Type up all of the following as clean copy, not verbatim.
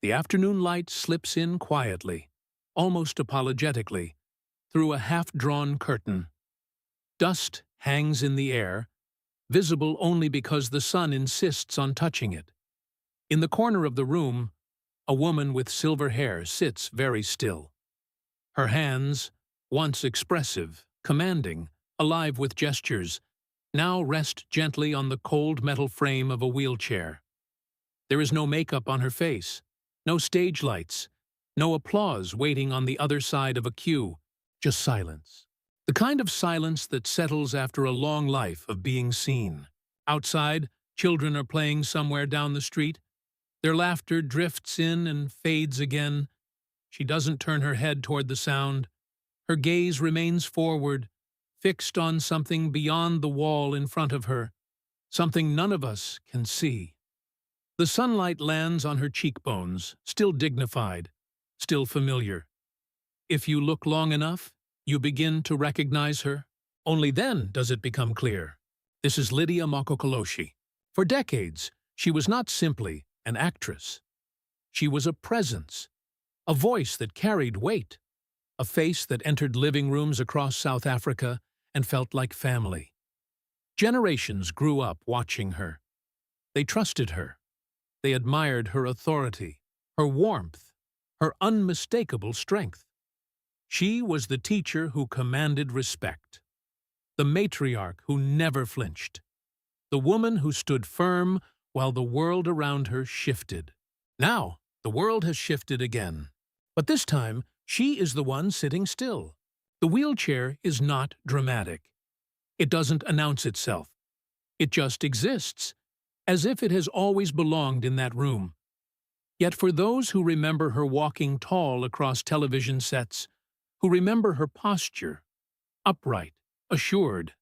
The afternoon light slips in quietly, almost apologetically, through a half-drawn curtain. Dust hangs in the air, visible only because the sun insists on touching it. In the corner of the room, a woman with silver hair sits very still. Her hands, once expressive, commanding, alive with gestures, now rest gently on the cold metal frame of a wheelchair. There is no makeup on her face, no stage lights, no applause waiting on the other side of a queue, just silence. The kind of silence that settles after a long life of being seen. Outside, children are playing somewhere down the street. Their laughter drifts in and fades again. She doesn't turn her head toward the sound. Her gaze remains forward, fixed on something beyond the wall in front of her, something none of us can see. The sunlight lands on her cheekbones, still dignified, still familiar. If you look long enough, you begin to recognize her. Only then does it become clear. This is Lydia Mokgokoloshi. For decades, she was not simply an actress. She was a presence, a voice that carried weight, a face that entered living rooms across South Africa and felt like family. Generations grew up watching her. They trusted her. They admired her authority, her warmth, her unmistakable strength. She was the teacher who commanded respect, the matriarch who never flinched, the woman who stood firm while the world around her shifted. Now, the world has shifted again. But this time, she is the one sitting still. The wheelchair is not dramatic. It doesn't announce itself. It just exists, as if it has always belonged in that room. Yet for those who remember her walking tall across television sets, who remember her posture, upright, assured,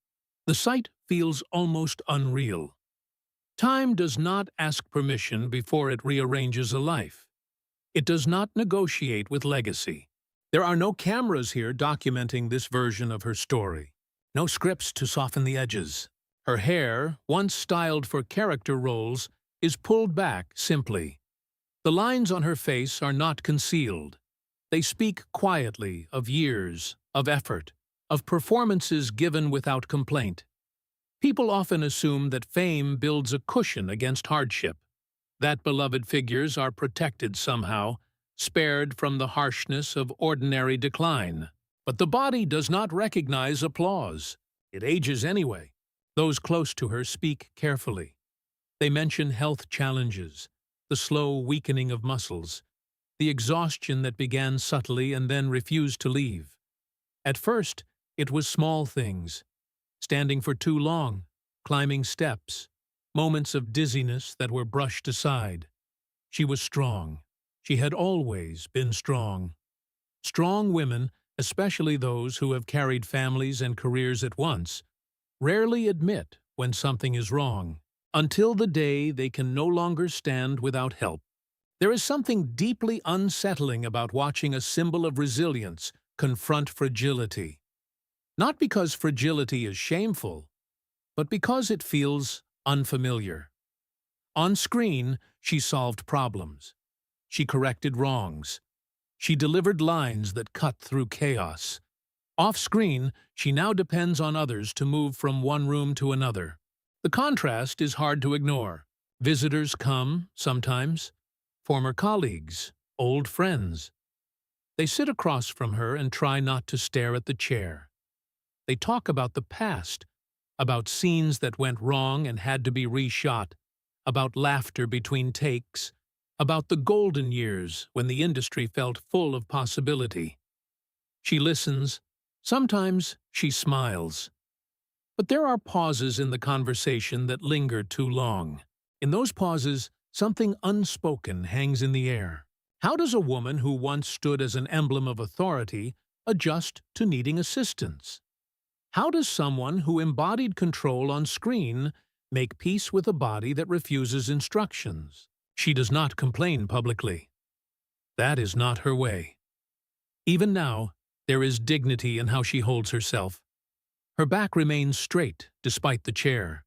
the sight feels almost unreal. Time does not ask permission before it rearranges a life. It does not negotiate with legacy. There are no cameras here documenting this version of her story. No scripts to soften the edges. Her hair, once styled for character roles, is pulled back simply. The lines on her face are not concealed. They speak quietly of years, of effort, of performances given without complaint. People often assume that fame builds a cushion against hardship, that beloved figures are protected somehow, spared from the harshness of ordinary decline. But the body does not recognize applause. It ages anyway. Those close to her speak carefully. They mention health challenges, the slow weakening of muscles, the exhaustion that began subtly and then refused to leave. At first, it was small things, standing for too long, climbing steps, moments of dizziness that were brushed aside. She was strong. She had always been strong. Strong women, especially those who have carried families and careers at once, rarely admit when something is wrong, until the day they can no longer stand without help. There is something deeply unsettling about watching a symbol of resilience confront fragility. Not because fragility is shameful, but because it feels unfamiliar. On screen, she solved problems. She corrected wrongs. She delivered lines that cut through chaos. Off-screen, she now depends on others to move from one room to another. The contrast is hard to ignore. Visitors come, sometimes. Former colleagues, old friends. They sit across from her and try not to stare at the chair. They talk about the past, about scenes that went wrong and had to be reshot, about laughter between takes, about the golden years when the industry felt full of possibility. She listens. Sometimes she smiles. But there are pauses in the conversation that linger too long. In those pauses, something unspoken hangs in the air. How does a woman who once stood as an emblem of authority adjust to needing assistance? How does someone who embodied control on screen make peace with a body that refuses instructions? She does not complain publicly. That is not her way. Even now, there is dignity in how she holds herself. Her back remains straight despite the chair.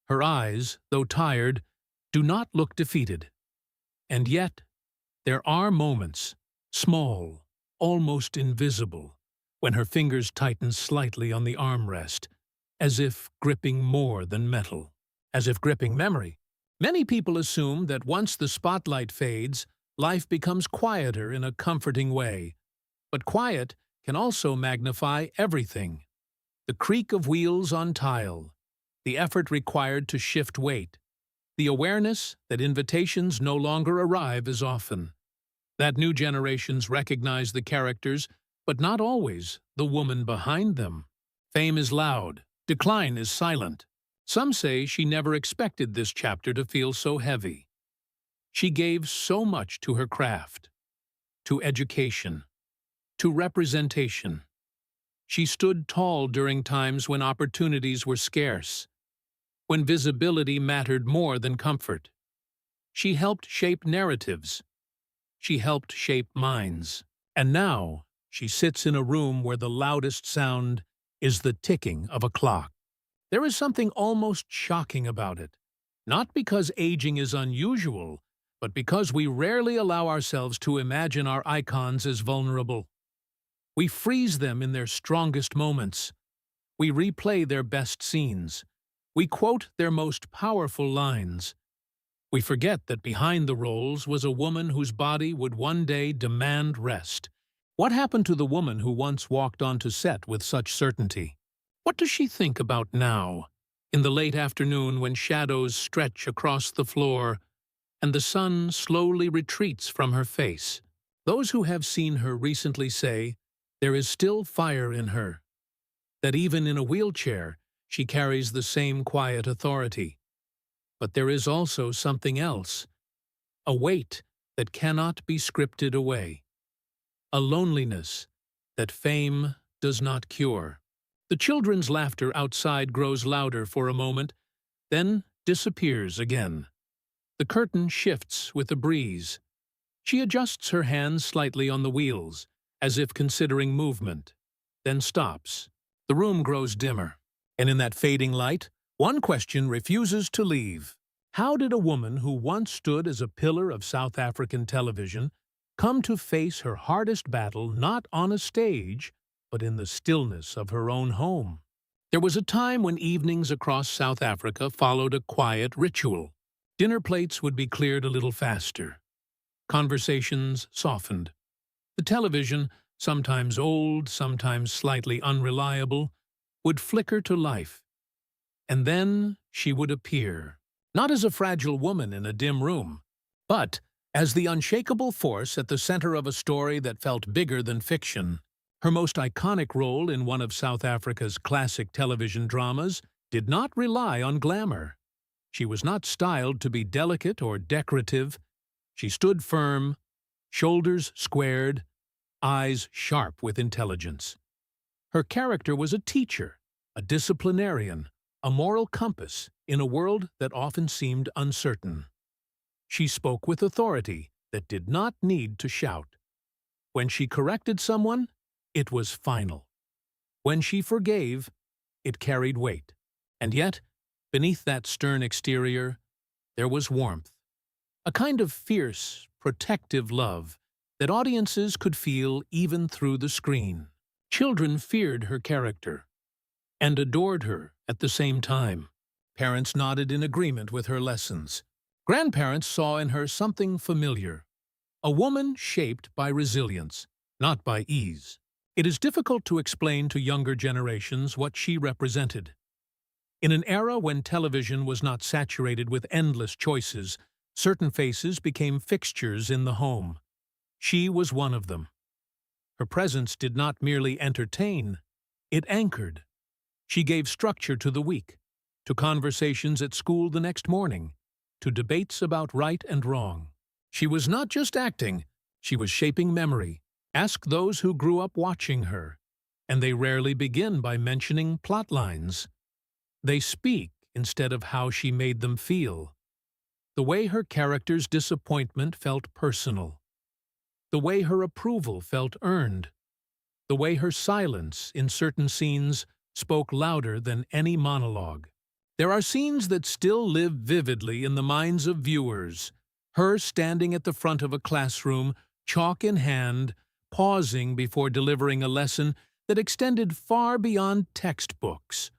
Her eyes, though tired, do not look defeated. And yet, There are moments, small, almost invisible, when her fingers tighten slightly on the armrest, as if gripping more than metal, as if gripping memory. Many people assume that once the spotlight fades, life becomes quieter in a comforting way. But quiet can also magnify everything. The creak of wheels on tile, the effort required to shift weight, the awareness that invitations no longer arrive as often, that new generations recognize the characters, but not always the woman behind them. Fame is loud, decline is silent. Some say she never expected this chapter to feel so heavy. She gave so much to her craft, to education, to representation. She stood tall during times when opportunities were scarce, when visibility mattered more than comfort. She helped shape narratives. She helped shape minds. And now she sits in a room where the loudest sound is the ticking of a clock. There is something almost shocking about it, not because aging is unusual, but because we rarely allow ourselves to imagine our icons as vulnerable. We freeze them in their strongest moments. We replay their best scenes. We quote their most powerful lines. We forget that behind the roles was a woman whose body would one day demand rest. What happened to the woman who once walked onto set with such certainty? What does she think about now, in the late afternoon when shadows stretch across the floor and the sun slowly retreats from her face? Those who have seen her recently say there is still fire in her, that even in a wheelchair she carries the same quiet authority. But there is also something else, a weight that cannot be scripted away, a loneliness that fame does not cure. The children's laughter outside grows louder for a moment, then disappears again. The curtain shifts with a breeze. She adjusts her hands slightly on the wheels, as if considering movement, then stops. The room grows dimmer, and in that fading light, one question refuses to leave. How did a woman who once stood as a pillar of South African television come to face her hardest battle not on a stage, but in the stillness of her own home? There was a time when evenings across South Africa followed a quiet ritual. Dinner plates would be cleared a little faster. Conversations softened. The television, sometimes old, sometimes slightly unreliable, would flicker to life. And then she would appear, not as a fragile woman in a dim room, but as the unshakable force at the center of a story that felt bigger than fiction. Her most iconic role in one of South Africa's classic television dramas did not rely on glamour. She was not styled to be delicate or decorative. She stood firm, shoulders squared, eyes sharp with intelligence. Her character was a teacher, a disciplinarian, a moral compass in a world that often seemed uncertain. She spoke with authority that did not need to shout. When she corrected someone, it was final. When she forgave, it carried weight. And yet, beneath that stern exterior, there was warmth, a kind of fierce, protective love that audiences could feel even through the screen. Children feared her character and adored her at the same time. Parents nodded in agreement with her lessons. Grandparents saw in her something familiar, a woman shaped by resilience, not by ease. It is difficult to explain to younger generations what she represented. In an era when television was not saturated with endless choices, certain faces became fixtures in the home. She was one of them. Her presence did not merely entertain, it anchored. She gave structure to the week, to conversations at school the next morning, to debates about right and wrong. She was not just acting, she was shaping memory. Ask those who grew up watching her, and they rarely begin by mentioning plot lines. They speak instead of how she made them feel. The way her character's disappointment felt personal. The way her approval felt earned. The way her silence in certain scenes spoke louder than any monologue. There are scenes that still live vividly in the minds of viewers, Her standing at the front of a classroom, chalk in hand, pausing before delivering a lesson that extended far beyond textbooks.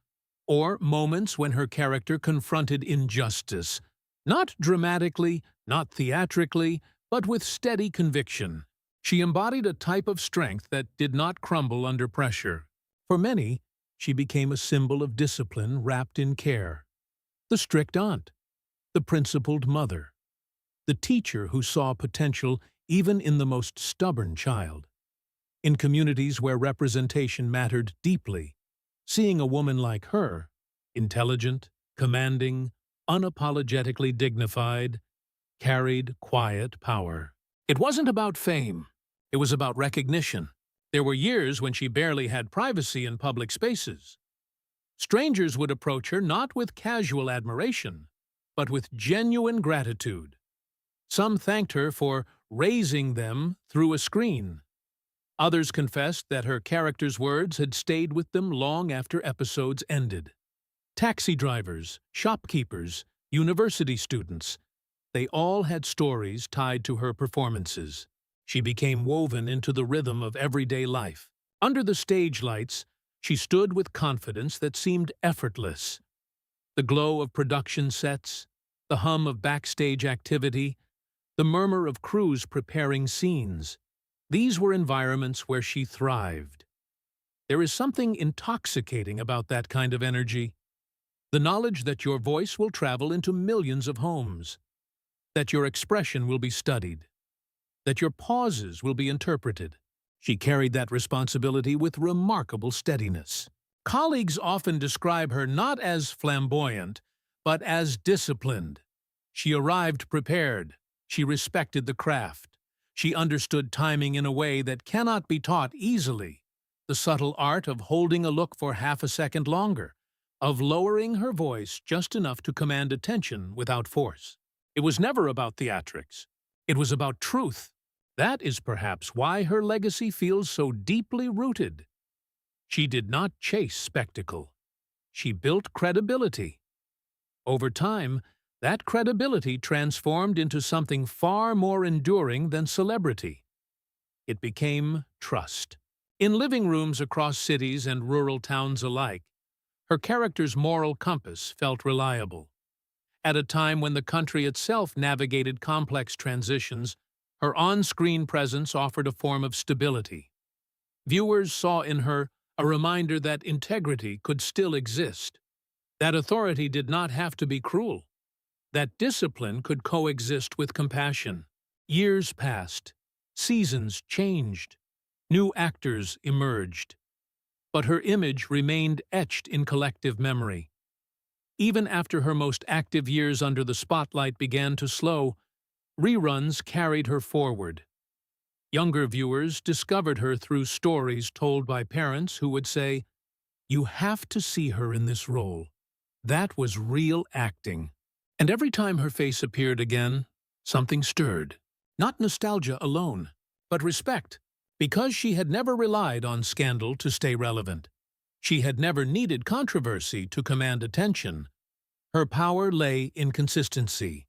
Or moments when her character confronted injustice, not dramatically, not theatrically, but with steady conviction. She embodied a type of strength that did not crumble under pressure. For many, she became a symbol of discipline wrapped in care. The strict aunt, the principled mother, the teacher who saw potential even in the most stubborn child. In communities where representation mattered deeply, seeing a woman like her, intelligent, commanding, unapologetically dignified, carried quiet power. It wasn't about fame. It was about recognition. There were years when she barely had privacy in public spaces. Strangers would approach her not with casual admiration, but with genuine gratitude. Some thanked her for raising them through a screen. Others confessed that her character's words had stayed with them long after episodes ended. Taxi drivers, shopkeepers, university students, they all had stories tied to her performances. She became woven into the rhythm of everyday life. Under the stage lights, she stood with confidence that seemed effortless. The glow of production sets, the hum of backstage activity, the murmur of crews preparing scenes. These were environments where she thrived. There is something intoxicating about that kind of energy. The knowledge that your voice will travel into millions of homes, that your expression will be studied, that your pauses will be interpreted. She carried that responsibility with remarkable steadiness. Colleagues often describe her not as flamboyant, but as disciplined. She arrived prepared. She respected the craft. She understood timing in a way that cannot be taught easily. The subtle art of holding a look for half a second longer, of lowering her voice just enough to command attention without force. It was never about theatrics. It was about truth. That is perhaps why her legacy feels so deeply rooted. She did not chase spectacle. She built credibility. Over time, that credibility transformed into something far more enduring than celebrity. It became trust. In living rooms across cities and rural towns alike, her character's moral compass felt reliable. At a time when the country itself navigated complex transitions, her on-screen presence offered a form of stability. Viewers saw in her a reminder that integrity could still exist, that authority did not have to be cruel, that discipline could coexist with compassion. Years passed, seasons changed, new actors emerged, but her image remained etched in collective memory. Even after her most active years under the spotlight began to slow, reruns carried her forward. Younger viewers discovered her through stories told by parents who would say, "You have to see her in this role. That was real acting." And every time her face appeared again, something stirred. Not nostalgia alone, but respect. Because she had never relied on scandal to stay relevant. She had never needed controversy to command attention. Her power lay in consistency,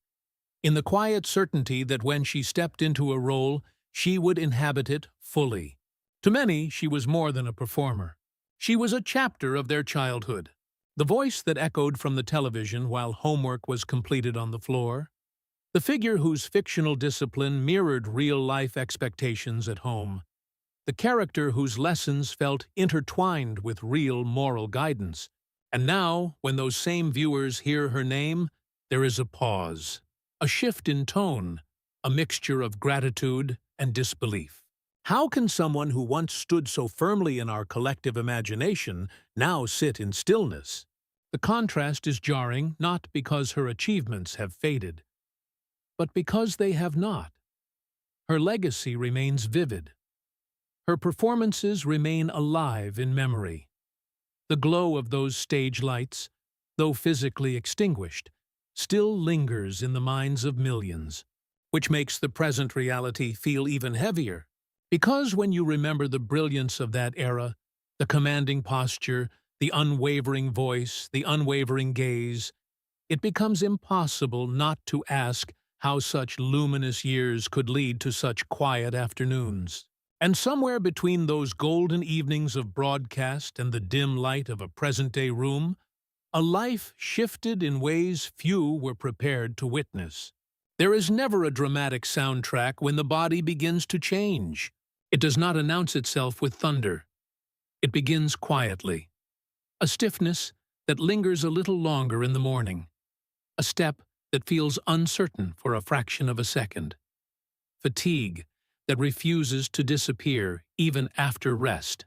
in the quiet certainty that when she stepped into a role, she would inhabit it fully. To many, she was more than a performer. She was a chapter of their childhood, the voice that echoed from the television while homework was completed on the floor, the figure whose fictional discipline mirrored real-life expectations at home, the character whose lessons felt intertwined with real moral guidance. And now, when those same viewers hear her name, there is a pause, a shift in tone, a mixture of gratitude and disbelief. How can someone who once stood so firmly in our collective imagination now sit in stillness? The contrast is jarring not because her achievements have faded, but because they have not. Her legacy remains vivid. Her performances remain alive in memory. The glow of those stage lights, though physically extinguished, still lingers in the minds of millions, which makes the present reality feel even heavier. Because when you remember the brilliance of that era, the commanding posture, the unwavering voice, the unwavering gaze, it becomes impossible not to ask how such luminous years could lead to such quiet afternoons. And somewhere between those golden evenings of broadcast and the dim light of a present-day room, a life shifted in ways few were prepared to witness. There is never a dramatic soundtrack when the body begins to change. It does not announce itself with thunder. It begins quietly. A stiffness that lingers a little longer in the morning. A step that feels uncertain for a fraction of a second. Fatigue that refuses to disappear even after rest.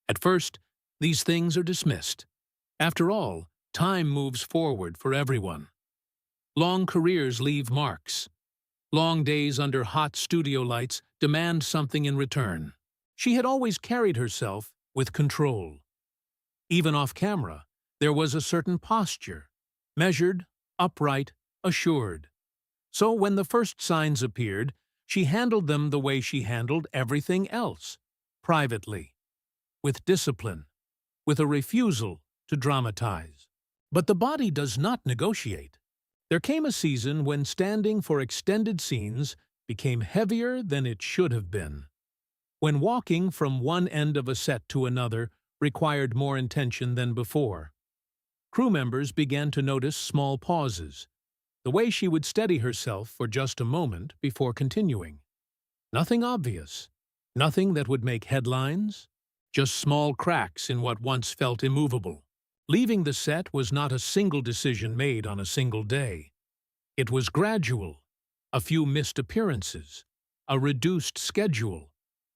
At first, these things are dismissed. After all, time moves forward for everyone. Long careers leave marks. Long days under hot studio lights demand something in return. She had always carried herself with control. Even off camera, there was a certain posture, measured, upright, assured. So when the first signs appeared, she handled them the way she handled everything else, privately, with discipline, with a refusal to dramatize. But the body does not negotiate. There came a season when standing for extended scenes became heavier than it should have been. When walking from one end of a set to another required more intention than before. Crew members began to notice small pauses, the way she would steady herself for just a moment before continuing. Nothing obvious, nothing that would make headlines, just small cracks in what once felt immovable. Leaving the set was not a single decision made on a single day. It was gradual, a few missed appearances, a reduced schedule,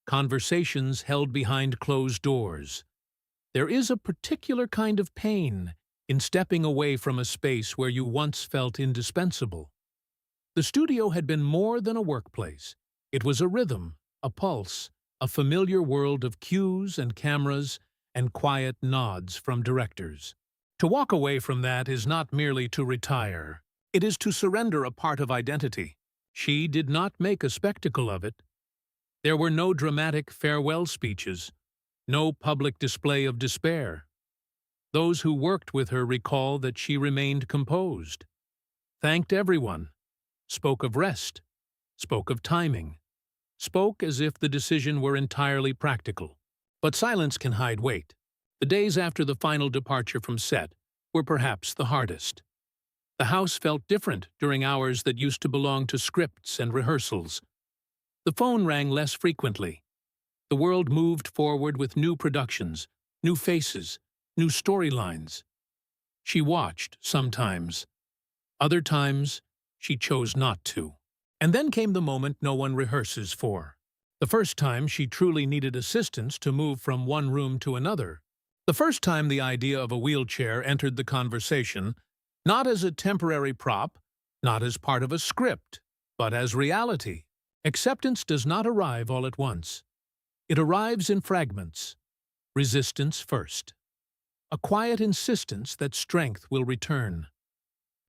conversations held behind closed doors. There is a particular kind of pain in stepping away from a space where you once felt indispensable. The studio had been more than a workplace. It was a rhythm, a pulse, a familiar world of cues and cameras and quiet nods from directors. To walk away from that is not merely to retire. It is to surrender a part of identity. She did not make a spectacle of it. There were no dramatic farewell speeches, no public display of despair. Those who worked with her recall that she remained composed, thanked everyone, spoke of rest, spoke of timing, spoke as if the decision were entirely practical. But silence can hide weight. The days after the final departure from set were perhaps the hardest. The house felt different during hours that used to belong to scripts and rehearsals. The phone rang less frequently. The world moved forward with new productions, new faces, new storylines. She watched, sometimes. Other times, she chose not to. And then came the moment no one rehearses for. The first time she truly needed assistance to move from one room to another. The first time the idea of a wheelchair entered the conversation, not as a temporary prop, not as part of a script, but as reality. Acceptance does not arrive all at once. It arrives in fragments. Resistance first. A quiet insistence that strength will return.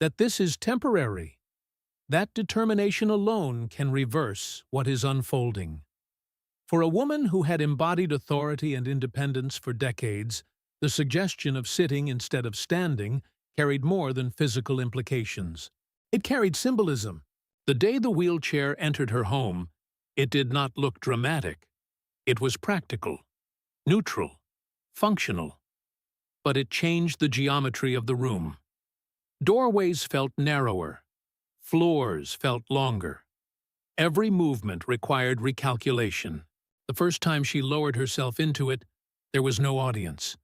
That this is temporary. That determination alone can reverse what is unfolding. For a woman who had embodied authority and independence for decades, the suggestion of sitting instead of standing carried more than physical implications. It carried symbolism. The day the wheelchair entered her home, it did not look dramatic. It was practical, neutral, functional. But it changed the geometry of the room. Doorways felt narrower. Floors felt longer. Every movement required recalculation. The first time she lowered herself into it, there was no audience,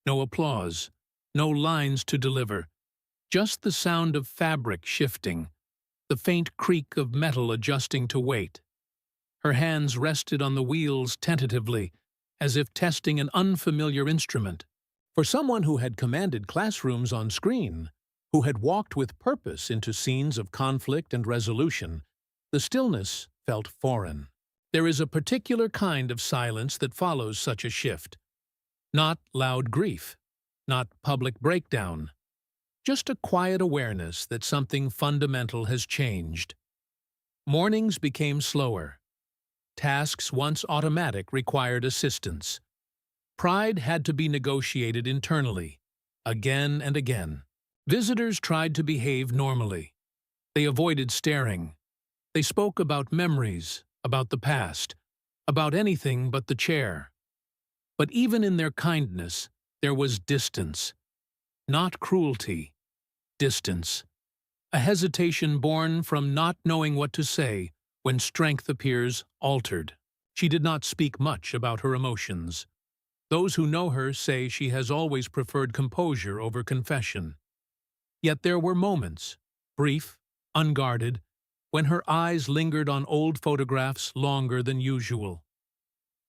no applause, no lines to deliver, just the sound of fabric shifting, the faint creak of metal adjusting to weight. Her hands rested on the wheels tentatively, as if testing an unfamiliar instrument. For someone who had commanded classrooms on screen, who had walked with purpose into scenes of conflict and resolution, the stillness felt foreign. There is a particular kind of silence that follows such a shift. Not loud grief, not public breakdown, just a quiet awareness that something fundamental has changed. Mornings became slower. Tasks once automatic required assistance. Pride had to be negotiated internally, again and again. Visitors tried to behave normally. They avoided staring. They spoke about memories, about the past, about anything but the chair. But even in their kindness, there was distance. Not cruelty, distance. A hesitation born from not knowing what to say when strength appears altered. She did not speak much about her emotions. Those who know her say she has always preferred composure over confession. Yet there were moments, brief, unguarded, when her eyes lingered on old photographs longer than usual.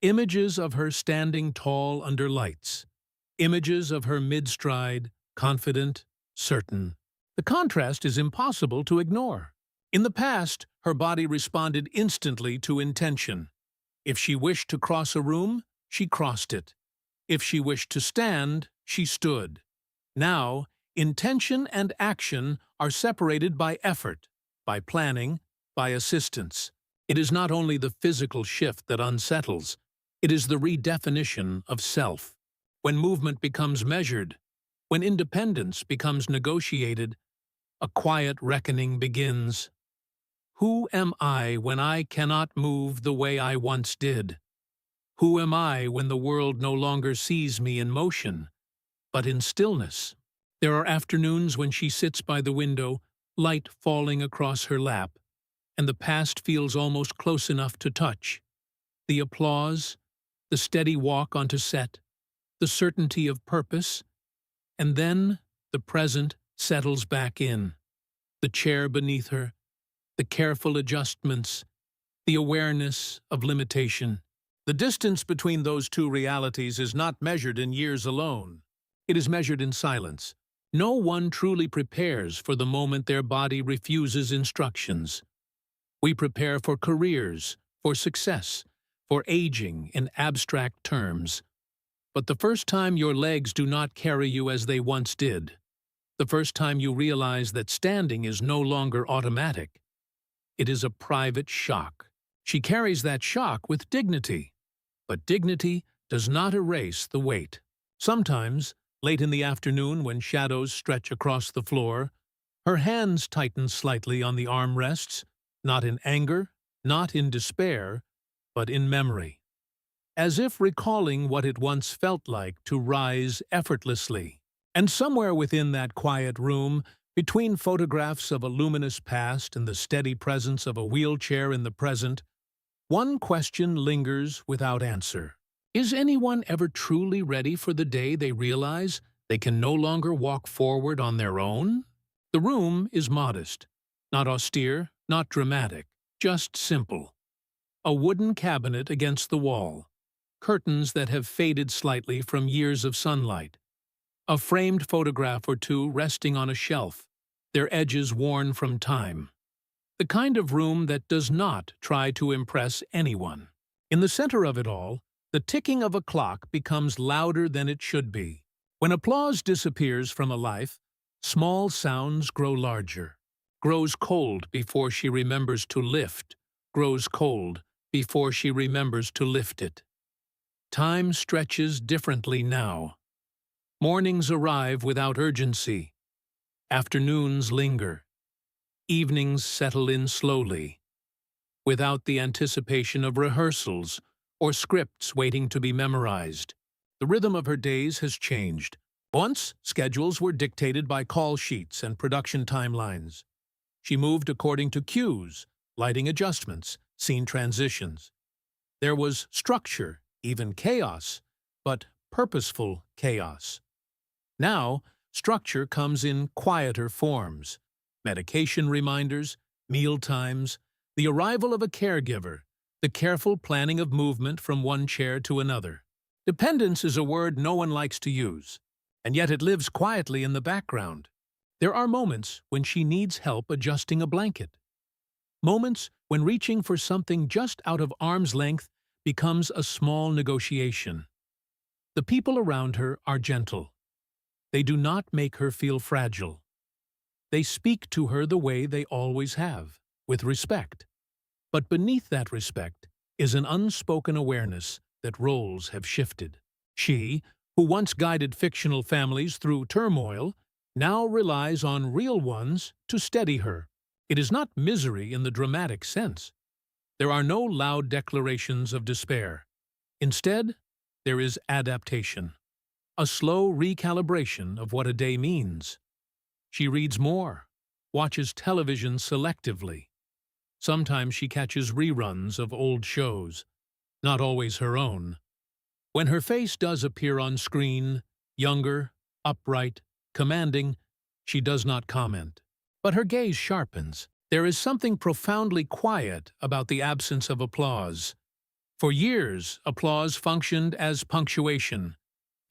Images of her standing tall under lights. Images of her mid-stride, confident, certain. The contrast is impossible to ignore. In the past, her body responded instantly to intention. If she wished to cross a room, she crossed it. If she wished to stand, she stood. Now, intention and action are separated by effort, by planning, by assistance. It is not only the physical shift that unsettles, it is the redefinition of self. When movement becomes measured, when independence becomes negotiated, a quiet reckoning begins. Who am I when I cannot move the way I once did? Who am I when the world no longer sees me in motion, but in stillness? There are afternoons when she sits by the window, light falling across her lap, and the past feels almost close enough to touch. The applause, the steady walk onto set, the certainty of purpose, and then the present settles back in. The chair beneath her, the careful adjustments, the awareness of limitation. The distance between those two realities is not measured in years alone. It is measured in silence. No one truly prepares for the moment their body refuses instructions. We prepare for careers, for success, for aging in abstract terms. But the first time your legs do not carry you as they once did, the first time you realize that standing is no longer automatic, it is a private shock. She carries that shock with dignity, but dignity does not erase the weight. Sometimes, late in the afternoon when shadows stretch across the floor, her hands tighten slightly on the armrests, not in anger, not in despair, but in memory, as if recalling what it once felt like to rise effortlessly. And somewhere within that quiet room, between photographs of a luminous past and the steady presence of a wheelchair in the present, one question lingers without answer. Is anyone ever truly ready for the day they realize they can no longer walk forward on their own? The room is modest, not austere, not dramatic, just simple. A wooden cabinet against the wall, curtains that have faded slightly from years of sunlight, a framed photograph or two resting on a shelf, their edges worn from time. The kind of room that does not try to impress anyone. In the center of it all, the ticking of a clock becomes louder than it should be. When applause disappears from a life, small sounds grow larger, grows cold before she remembers to lift, grows cold before she remembers to lift it. Time stretches differently now. Mornings arrive without urgency. Afternoons linger. Evenings settle in slowly, without the anticipation of rehearsals or scripts waiting to be memorized. The rhythm of her days has changed. Once, schedules were dictated by call sheets and production timelines. She moved according to cues, lighting adjustments, scene transitions. There was structure, even chaos, but purposeful chaos. Now, structure comes in quieter forms. Medication reminders, meal times, the arrival of a caregiver, the careful planning of movement from one chair to another. Dependence is a word no one likes to use, and yet it lives quietly in the background. There are moments when she needs help adjusting a blanket. Moments when reaching for something just out of arm's length becomes a small negotiation. The people around her are gentle. They do not make her feel fragile. They speak to her the way they always have, with respect. But beneath that respect is an unspoken awareness that roles have shifted. She, who once guided fictional families through turmoil, now relies on real ones to steady her. It is not misery in the dramatic sense. There are no loud declarations of despair. Instead, there is adaptation, a slow recalibration of what a day means. She reads more, watches television selectively. Sometimes she catches reruns of old shows, not always her own. When her face does appear on screen, younger, upright, commanding, she does not comment. But her gaze sharpens. There is something profoundly quiet about the absence of applause. For years, applause functioned as punctuation,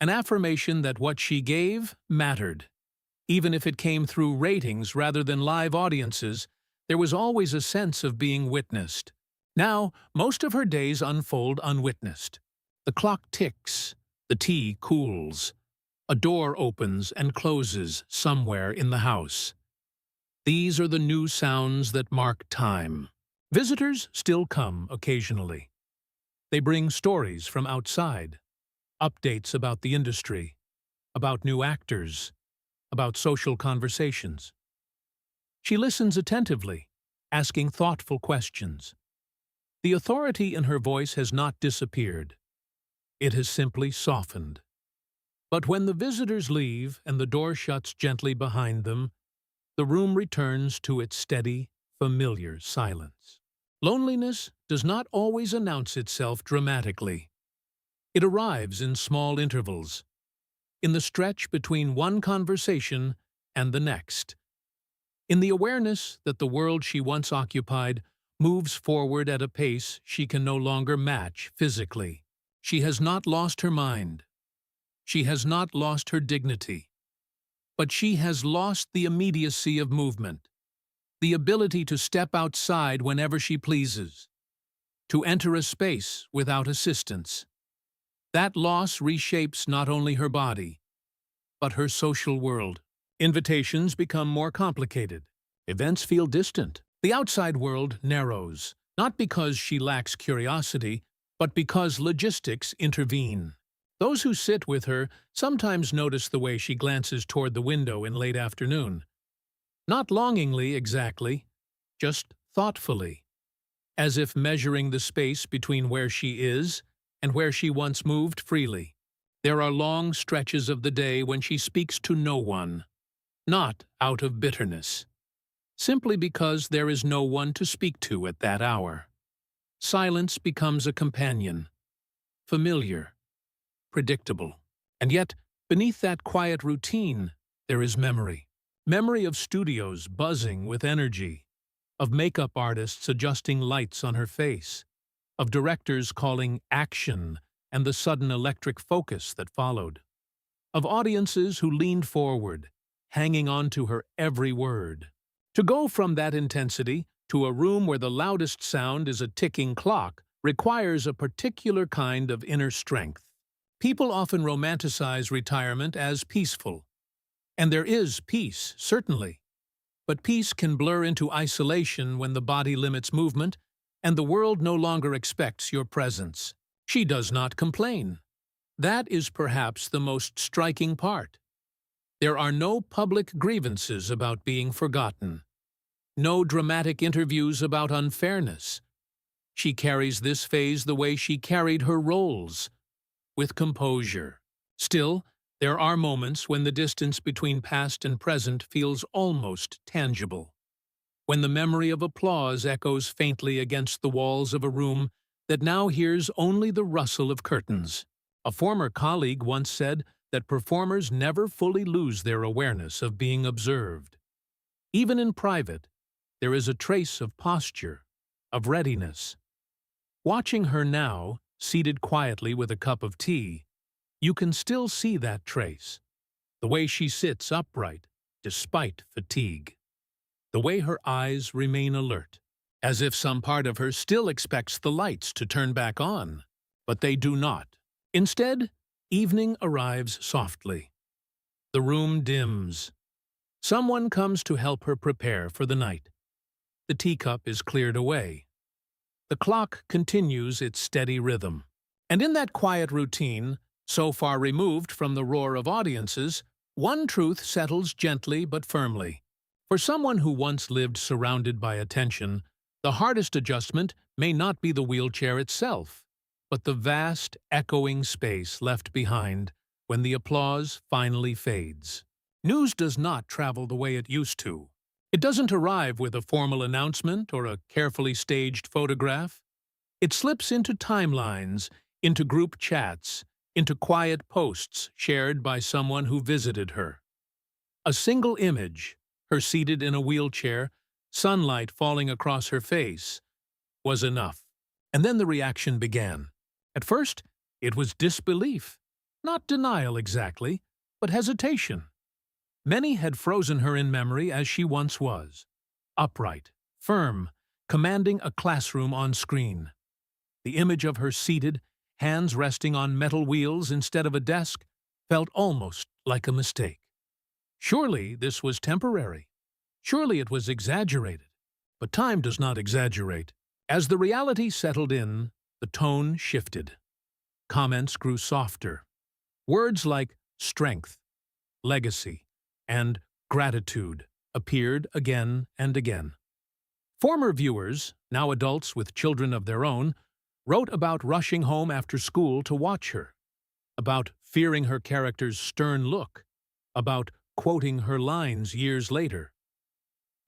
an affirmation that what she gave mattered. Even if it came through ratings rather than live audiences, there was always a sense of being witnessed. Now, most of her days unfold unwitnessed. The clock ticks, the tea cools, a door opens and closes somewhere in the house. These are the new sounds that mark time. Visitors still come occasionally. They bring stories from outside, updates about the industry, about new actors, about social conversations. She listens attentively, asking thoughtful questions. The authority in her voice has not disappeared. It has simply softened. But when the visitors leave and the door shuts gently behind them, the room returns to its steady, familiar silence. Loneliness does not always announce itself dramatically. It arrives in small intervals, in the stretch between one conversation and the next, in the awareness that the world she once occupied moves forward at a pace she can no longer match physically. She has not lost her mind. She has not lost her dignity. But she has lost the immediacy of movement, the ability to step outside whenever she pleases, to enter a space without assistance. That loss reshapes not only her body, but her social world. Invitations become more complicated. Events feel distant. The outside world narrows, not because she lacks curiosity, but because logistics intervene. Those who sit with her sometimes notice the way she glances toward the window in late afternoon. Not longingly exactly, just thoughtfully, as if measuring the space between where she is and where she once moved freely. There are long stretches of the day when she speaks to no one, not out of bitterness, simply because there is no one to speak to at that hour. Silence becomes a companion, familiar, predictable. And yet, beneath that quiet routine, there is memory. Memory of studios buzzing with energy, of makeup artists adjusting lights on her face, of directors calling action and the sudden electric focus that followed, of audiences who leaned forward, hanging on to her every word. To go from that intensity to a room where the loudest sound is a ticking clock requires a particular kind of inner strength. People often romanticize retirement as peaceful. And there is peace, certainly. But peace can blur into isolation when the body limits movement and the world no longer expects your presence. She does not complain. That is perhaps the most striking part. There are no public grievances about being forgotten. No dramatic interviews about unfairness. She carries this phase the way she carried her roles, with composure. Still, there are moments when the distance between past and present feels almost tangible. When the memory of applause echoes faintly against the walls of a room that now hears only the rustle of curtains. A former colleague once said that performers never fully lose their awareness of being observed. Even in private, there is a trace of posture, of readiness. Watching her now, seated quietly with a cup of tea, you can still see that trace. The way she sits upright, despite fatigue. The way her eyes remain alert, as if some part of her still expects the lights to turn back on. But they do not. Instead, evening arrives softly. The room dims. Someone comes to help her prepare for the night. The teacup is cleared away. The clock continues its steady rhythm. And in that quiet routine, so far removed from the roar of audiences, one truth settles gently but firmly. For someone who once lived surrounded by attention, the hardest adjustment may not be the wheelchair itself, but the vast, echoing space left behind when the applause finally fades. News does not travel the way it used to. It doesn't arrive with a formal announcement or a carefully staged photograph. It slips into timelines, into group chats, into quiet posts shared by someone who visited her. A single image, her seated in a wheelchair, sunlight falling across her face, was enough. And then the reaction began. At first, it was disbelief. Not denial exactly, but hesitation. Many had frozen her in memory as she once was. Upright, firm, commanding a classroom on screen. The image of her seated, hands resting on metal wheels instead of a desk, felt almost like a mistake. Surely this was temporary. Surely it was exaggerated. But time does not exaggerate. As the reality settled in, the tone shifted. Comments grew softer. Words like strength, legacy, and gratitude appeared again and again. Former viewers, now adults with children of their own, wrote about rushing home after school to watch her, about fearing her character's stern look, about quoting her lines years later.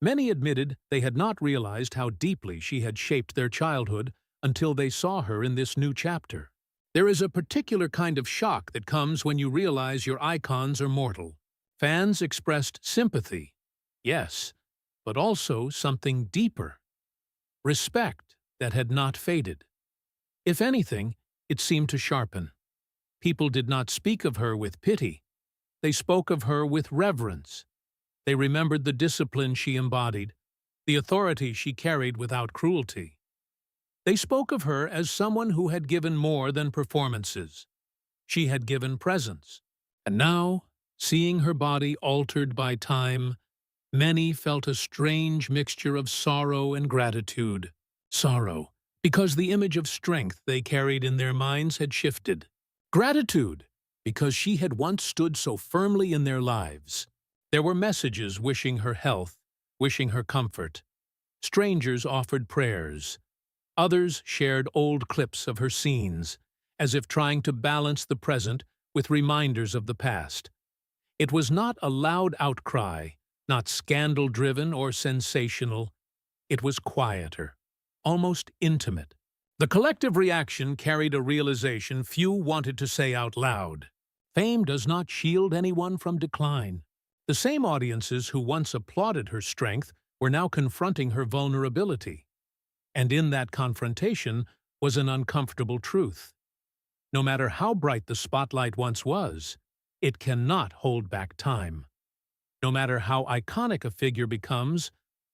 Many admitted they had not realized how deeply she had shaped their childhood until they saw her in this new chapter. There is a particular kind of shock that comes when you realize your icons are mortal. Fans expressed sympathy, yes, but also something deeper. Respect that had not faded. If anything, it seemed to sharpen. People did not speak of her with pity. They spoke of her with reverence. They remembered the discipline she embodied, the authority she carried without cruelty. They spoke of her as someone who had given more than performances. She had given presence. And now, seeing her body altered by time, many felt a strange mixture of sorrow and gratitude. Sorrow, because the image of strength they carried in their minds had shifted. Gratitude, because she had once stood so firmly in their lives. There were messages wishing her health, wishing her comfort. Strangers offered prayers. Others shared old clips of her scenes, as if trying to balance the present with reminders of the past. It was not a loud outcry, not scandal-driven or sensational. It was quieter, almost intimate. The collective reaction carried a realization few wanted to say out loud. Fame does not shield anyone from decline. The same audiences who once applauded her strength were now confronting her vulnerability. And in that confrontation was an uncomfortable truth. No matter how bright the spotlight once was, it cannot hold back time. No matter how iconic a figure becomes,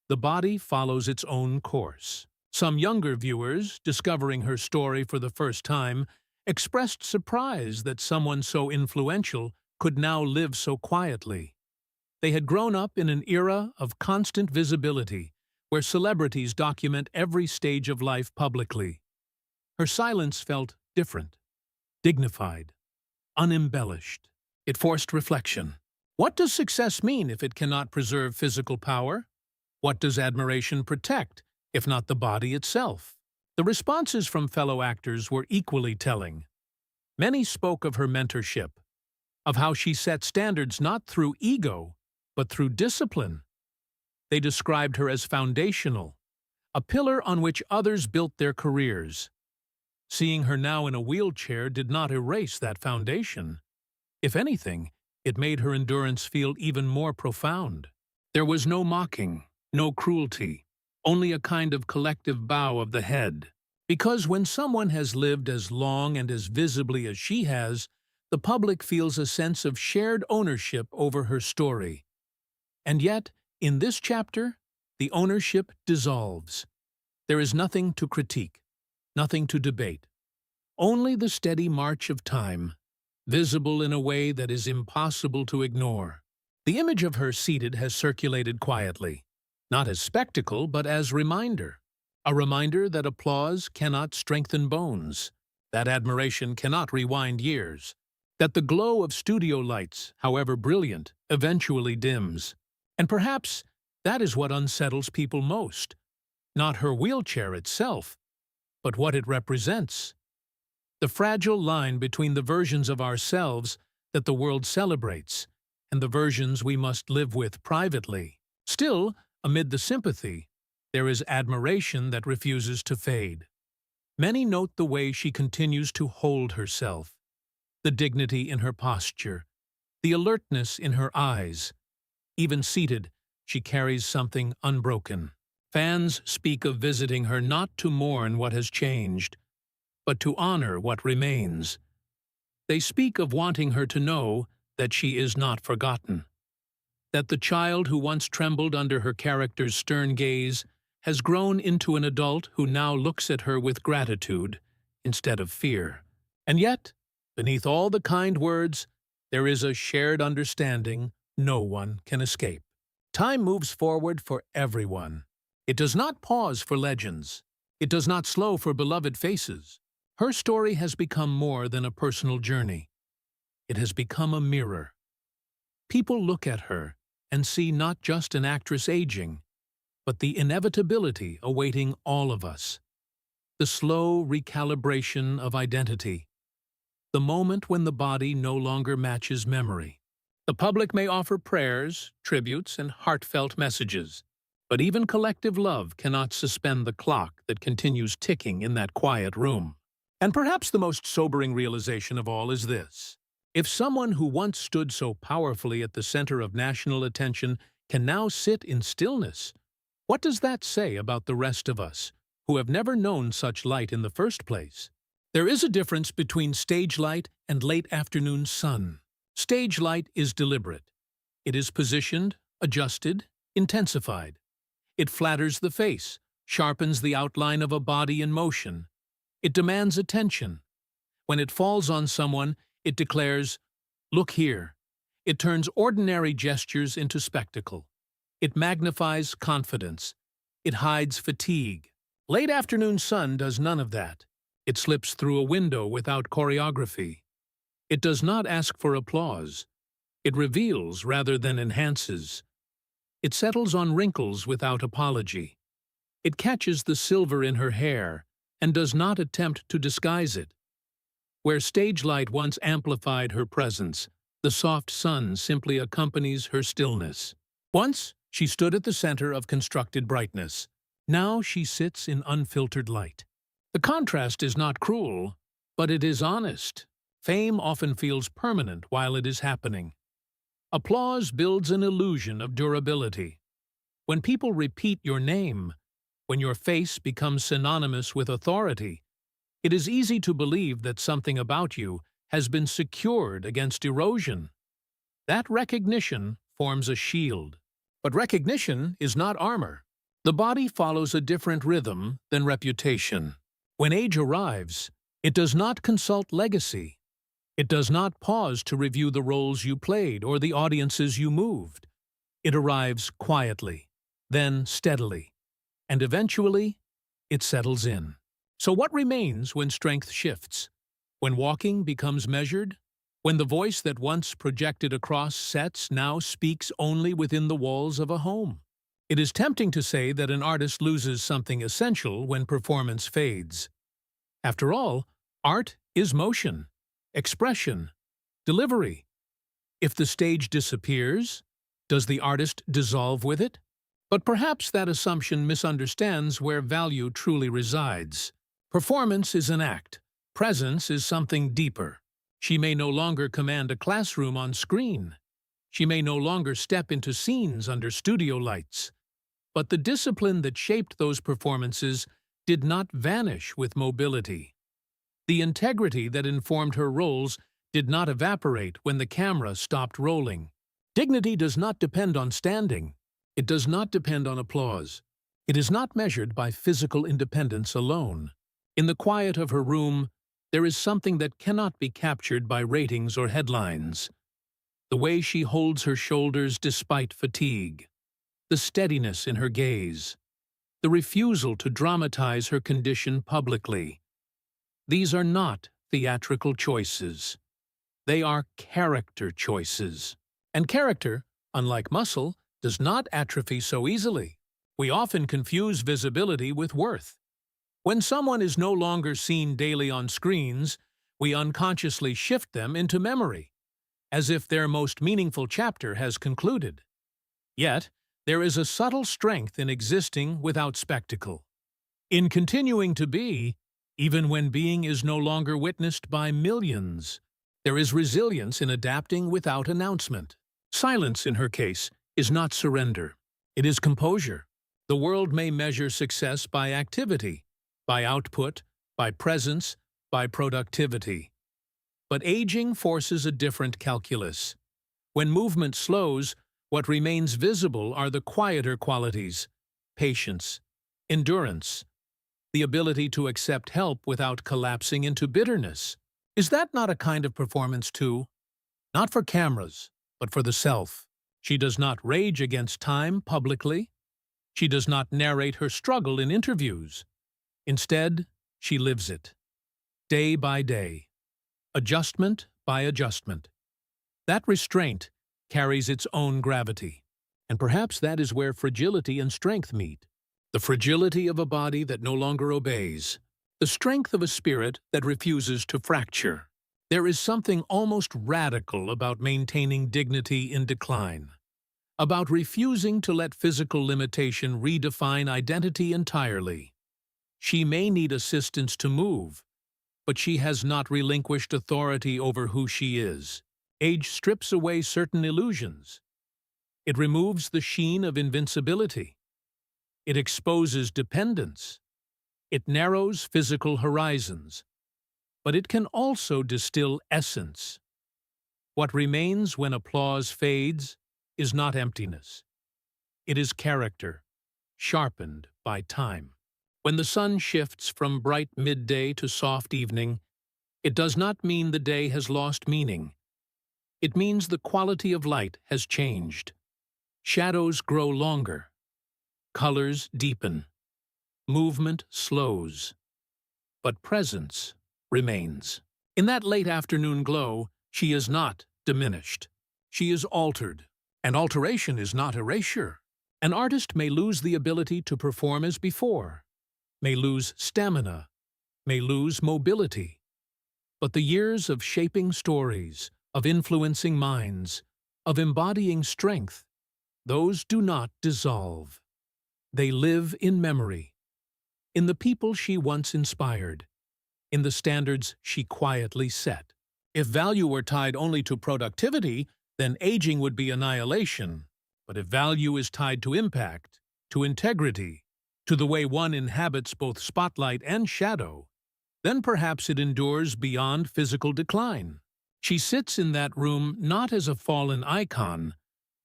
the body follows its own course. Some younger viewers, discovering her story for the first time, expressed surprise that someone so influential could now live so quietly. They had grown up in an era of constant visibility, where celebrities document every stage of life publicly. Her silence felt different, dignified, unembellished. It forced reflection. What does success mean if it cannot preserve physical power? What does admiration protect, if not the body itself? The responses from fellow actors were equally telling. Many spoke of her mentorship, of how she set standards not through ego, but through discipline. They described her as foundational, a pillar on which others built their careers. Seeing her now in a wheelchair did not erase that foundation. If anything, it made her endurance feel even more profound. There was no mocking, no cruelty, only a kind of collective bow of the head. Because when someone has lived as long and as visibly as she has, the public feels a sense of shared ownership over her story. And yet, in this chapter, the ownership dissolves. There is nothing to critique, nothing to debate. Only the steady march of time, visible in a way that is impossible to ignore. The image of her seated has circulated quietly, not as spectacle but as reminder. A reminder that applause cannot strengthen bones, that admiration cannot rewind years, that the glow of studio lights, however brilliant, eventually dims. And perhaps That is what unsettles people most. Not her wheelchair itself, but what it represents. The fragile line between the versions of ourselves that the world celebrates and the versions we must live with privately. Still, amid the sympathy, there is admiration that refuses to fade. Many note the way she continues to hold herself, the dignity in her posture, the alertness in her eyes. Even seated, she carries something unbroken. Fans speak of visiting her not to mourn what has changed, but to honor what remains. They speak of wanting her to know that she is not forgotten, that the child who once trembled under her character's stern gaze has grown into an adult who now looks at her with gratitude instead of fear. And yet, beneath all the kind words, there is a shared understanding no one can escape. Time moves forward for everyone. It does not pause for legends. It does not slow for beloved faces. Her story has become more than a personal journey. It has become a mirror. People look at her and see not just an actress aging, but the inevitability awaiting all of us. The slow recalibration of identity. The moment when the body no longer matches memory. The public may offer prayers, tributes, and heartfelt messages, but even collective love cannot suspend the clock that continues ticking in that quiet room. And perhaps the most sobering realization of all is this. If someone who once stood so powerfully at the center of national attention can now sit in stillness, what does that say about the rest of us, who have never known such light in the first place? There is a difference between stage light and late afternoon sun. Stage light is deliberate. It is positioned, adjusted, intensified. It flatters the face, sharpens the outline of a body in motion. It demands attention. When it falls on someone, it declares, "Look here." It turns ordinary gestures into spectacle. It magnifies confidence. It hides fatigue. Late afternoon sun does none of that. It slips through a window without choreography. It does not ask for applause. It reveals rather than enhances. It settles on wrinkles without apology. It catches the silver in her hair and does not attempt to disguise it. Where stage light once amplified her presence, the soft sun simply accompanies her stillness. Once, she stood at the center of constructed brightness. Now she sits in unfiltered light. The contrast is not cruel, but it is honest. Fame often feels permanent while it is happening. Applause builds an illusion of durability. When people repeat your name, when your face becomes synonymous with authority, it is easy to believe that something about you has been secured against erosion. That recognition forms a shield. But recognition is not armor. The body follows a different rhythm than reputation. When age arrives, it does not consult legacy. It does not pause to review the roles you played or the audiences you moved. It arrives quietly, then steadily, and eventually, it settles in. So what remains when strength shifts? When walking becomes measured? When the voice that once projected across sets now speaks only within the walls of a home? It is tempting to say that an artist loses something essential when performance fades. After all, art is motion, expression, delivery. If the stage disappears, does the artist dissolve with it? But perhaps that assumption misunderstands where value truly resides. Performance is an act. Presence is something deeper. She may no longer command a classroom on screen. She may no longer step into scenes under studio lights. But the discipline that shaped those performances did not vanish with mobility. The integrity that informed her roles did not evaporate when the camera stopped rolling. Dignity does not depend on standing. It does not depend on applause. It is not measured by physical independence alone. In the quiet of her room, there is something that cannot be captured by ratings or headlines. The way she holds her shoulders despite fatigue. The steadiness in her gaze. The refusal to dramatize her condition publicly. These are not theatrical choices. They are character choices. And character, unlike muscle, does not atrophy so easily. We often confuse visibility with worth. When someone is no longer seen daily on screens, we unconsciously shift them into memory, as if their most meaningful chapter has concluded. Yet, there is a subtle strength in existing without spectacle, in continuing to be, even when being is no longer witnessed by millions. There is resilience in adapting without announcement. Silence, in her case, is not surrender. It is composure. The world may measure success by activity, by output, by presence, by productivity. But aging forces a different calculus. When movement slows, what remains visible are the quieter qualities: patience, endurance, the ability to accept help without collapsing into bitterness. Is that not a kind of performance too? Not for cameras, but for the self. She does not rage against time publicly. She does not narrate her struggle in interviews. Instead, she lives it, day by day, adjustment by adjustment. That restraint carries its own gravity, and perhaps that is where fragility and strength meet. The fragility of a body that no longer obeys, the strength of a spirit that refuses to fracture. There is something almost radical about maintaining dignity in decline, about refusing to let physical limitation redefine identity entirely. She may need assistance to move, but she has not relinquished authority over who she is. Age strips away certain illusions. It removes the sheen of invincibility. It exposes dependence. It narrows physical horizons. But it can also distill essence. What remains when applause fades is not emptiness. It is character, sharpened by time. When the sun shifts from bright midday to soft evening, it does not mean the day has lost meaning. It means the quality of light has changed. Shadows grow longer. Colors deepen. Movement slows. But presence remains. In that late afternoon glow, she is not diminished. She is altered. And alteration is not erasure. An artist may lose the ability to perform as before, may lose stamina, may lose mobility. But the years of shaping stories, of influencing minds, of embodying strength, those do not dissolve. They live in memory, in the people she once inspired, in the standards she quietly set. If value were tied only to productivity, then aging would be annihilation. But if value is tied to impact, to integrity, to the way one inhabits both spotlight and shadow, then perhaps it endures beyond physical decline. She sits in that room not as a fallen icon,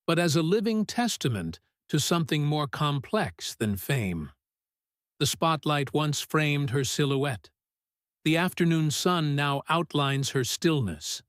but as a living testament to something more complex than fame. The spotlight once framed her silhouette. The afternoon sun now outlines her stillness.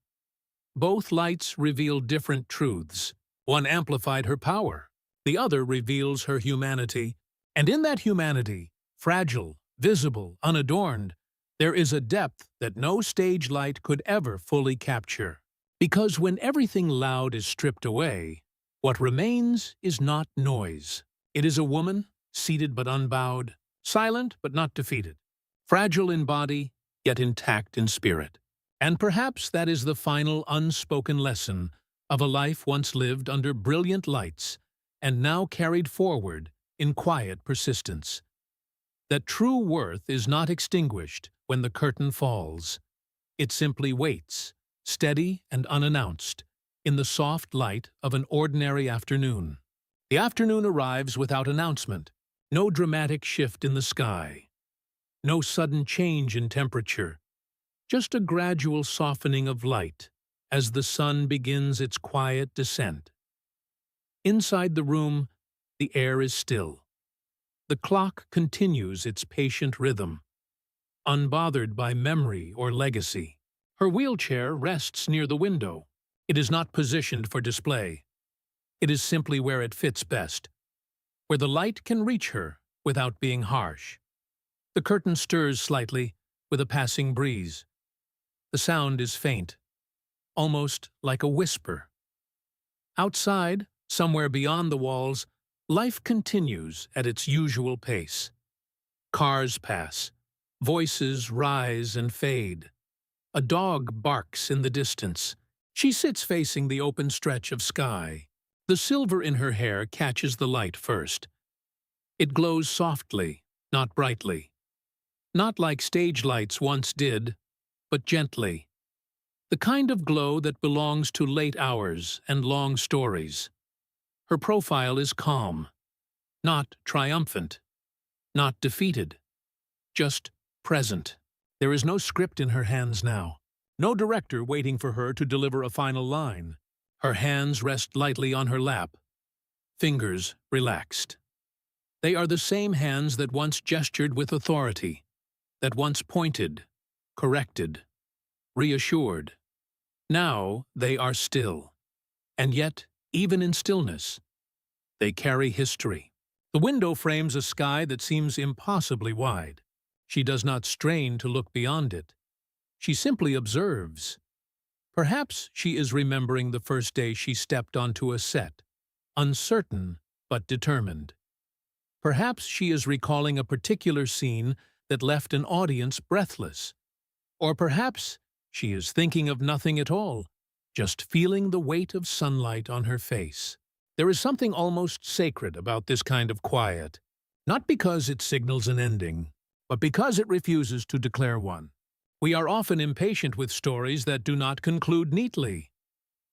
Both lights reveal different truths. One amplified her power. The other reveals her humanity. And in that humanity, fragile, visible, unadorned, there is a depth that no stage light could ever fully capture. Because when everything loud is stripped away, what remains is not noise. It is a woman, seated but unbowed, silent but not defeated, fragile in body, yet intact in spirit. And perhaps that is the final unspoken lesson of a life once lived under brilliant lights and now carried forward in quiet persistence. That true worth is not extinguished when the curtain falls. It simply waits, steady and unannounced, in the soft light of an ordinary afternoon. The afternoon arrives without announcement, no dramatic shift in the sky, no sudden change in temperature, just a gradual softening of light as the sun begins its quiet descent. Inside the room, the air is still. The clock continues its patient rhythm, unbothered by memory or legacy. Her wheelchair rests near the window. It is not positioned for display. It is simply where it fits best, where the light can reach her without being harsh. The curtain stirs slightly with a passing breeze. The sound is faint, almost like a whisper. Outside, Somewhere beyond the walls, life continues at its usual pace. Cars pass. Voices rise and fade. A dog barks in the distance. She sits facing the open stretch of sky. The silver in her hair catches the light first. It glows softly, not brightly. Not like stage lights once did, but gently. The kind of glow that belongs to late hours and long stories. Her profile is calm, not triumphant, not defeated, just present. There is no script in her hands now, no director waiting for her to deliver a final line. Her hands rest lightly on her lap, fingers relaxed. They are the same hands that once gestured with authority, that once pointed, corrected, reassured. Now they are still, and yet, even in stillness, they carry history. The window frames a sky that seems impossibly wide. She does not strain to look beyond it. She simply observes. Perhaps she is remembering the first day she stepped onto a set, uncertain but determined. Perhaps she is recalling a particular scene that left an audience breathless. Or perhaps she is thinking of nothing at all, just feeling the weight of sunlight on her face. There is something almost sacred about this kind of quiet, not because it signals an ending, but because it refuses to declare one. We are often impatient with stories that do not conclude neatly.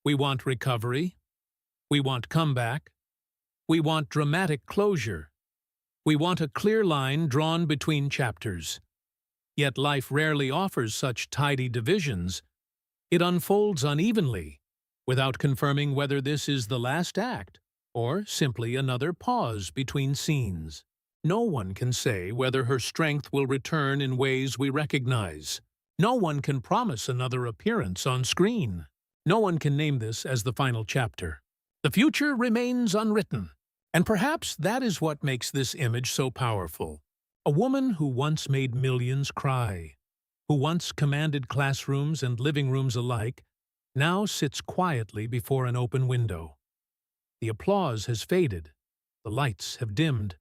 We want recovery. We want comeback. We want dramatic closure. We want a clear line drawn between chapters. Yet life rarely offers such tidy divisions. It unfolds unevenly, without confirming whether this is the last act or simply another pause between scenes. No one can say whether her strength will return in ways we recognize. No one can promise another appearance on screen. No one can name this as the final chapter. The future remains unwritten, and perhaps that is what makes this image so powerful. A woman who once made millions cry, who once commanded classrooms and living rooms alike, now sits quietly before an open window. The applause has faded, the lights have dimmed,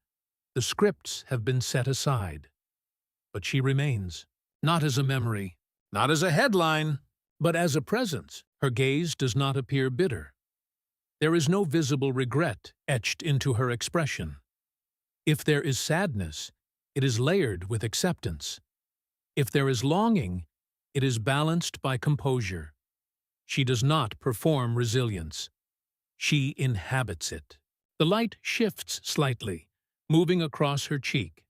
the scripts have been set aside. But she remains, not as a memory, not as a headline, but as a presence. Her gaze does not appear bitter. There is no visible regret etched into her expression. If there is sadness, it is layered with acceptance. If there is longing, it is balanced by composure. She does not perform resilience. She inhabits it. The light shifts slightly, moving across her cheek.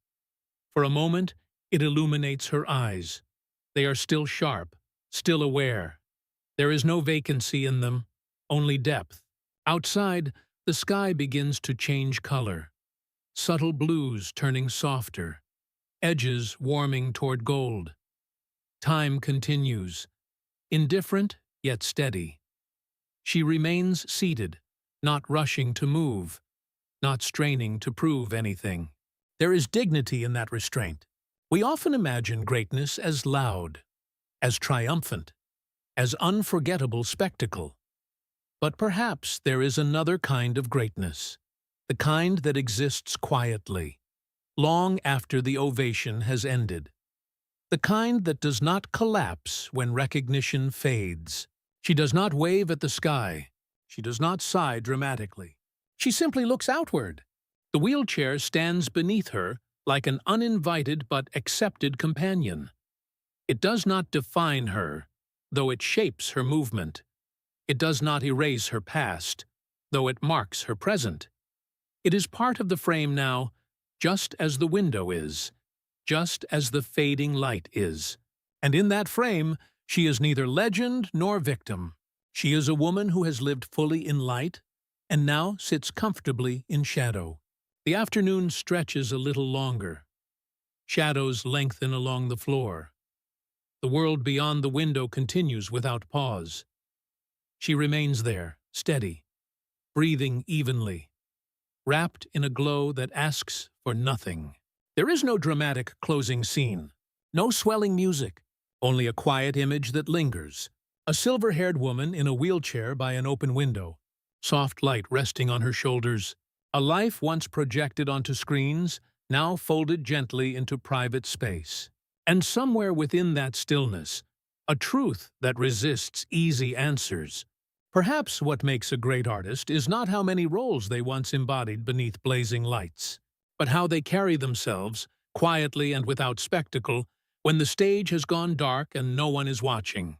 For a moment, it illuminates her eyes. They are still sharp, still aware. There is no vacancy in them, only depth. Outside, the sky begins to change color. Subtle blues turning softer, edges warming toward gold. Time continues, indifferent yet steady. She remains seated, not rushing to move, not straining to prove anything. There is dignity in that restraint. We often imagine greatness as loud, as triumphant, as unforgettable spectacle. But perhaps there is another kind of greatness, the kind that exists quietly, long after the ovation has ended. The kind that does not collapse when recognition fades. She does not wave at the sky. She does not sigh dramatically. She simply looks outward. The wheelchair stands beneath her like an uninvited but accepted companion. It does not define her, though it shapes her movement. It does not erase her past, though it marks her present. It is part of the frame now, just as the window is, just as the fading light is. And in that frame, she is neither legend nor victim. She is a woman who has lived fully in light and now sits comfortably in shadow. The afternoon stretches a little longer. Shadows lengthen along the floor. The world beyond the window continues without pause. She remains there, steady, breathing evenly, wrapped in a glow that asks for nothing. There is no dramatic closing scene, no swelling music, only a quiet image that lingers. A silver-haired woman in a wheelchair by an open window, soft light resting on her shoulders. A life once projected onto screens, now folded gently into private space. And somewhere within that stillness, a truth that resists easy answers. Perhaps what makes a great artist is not how many roles they once embodied beneath blazing lights, but how they carry themselves, quietly and without spectacle, when the stage has gone dark and no one is watching.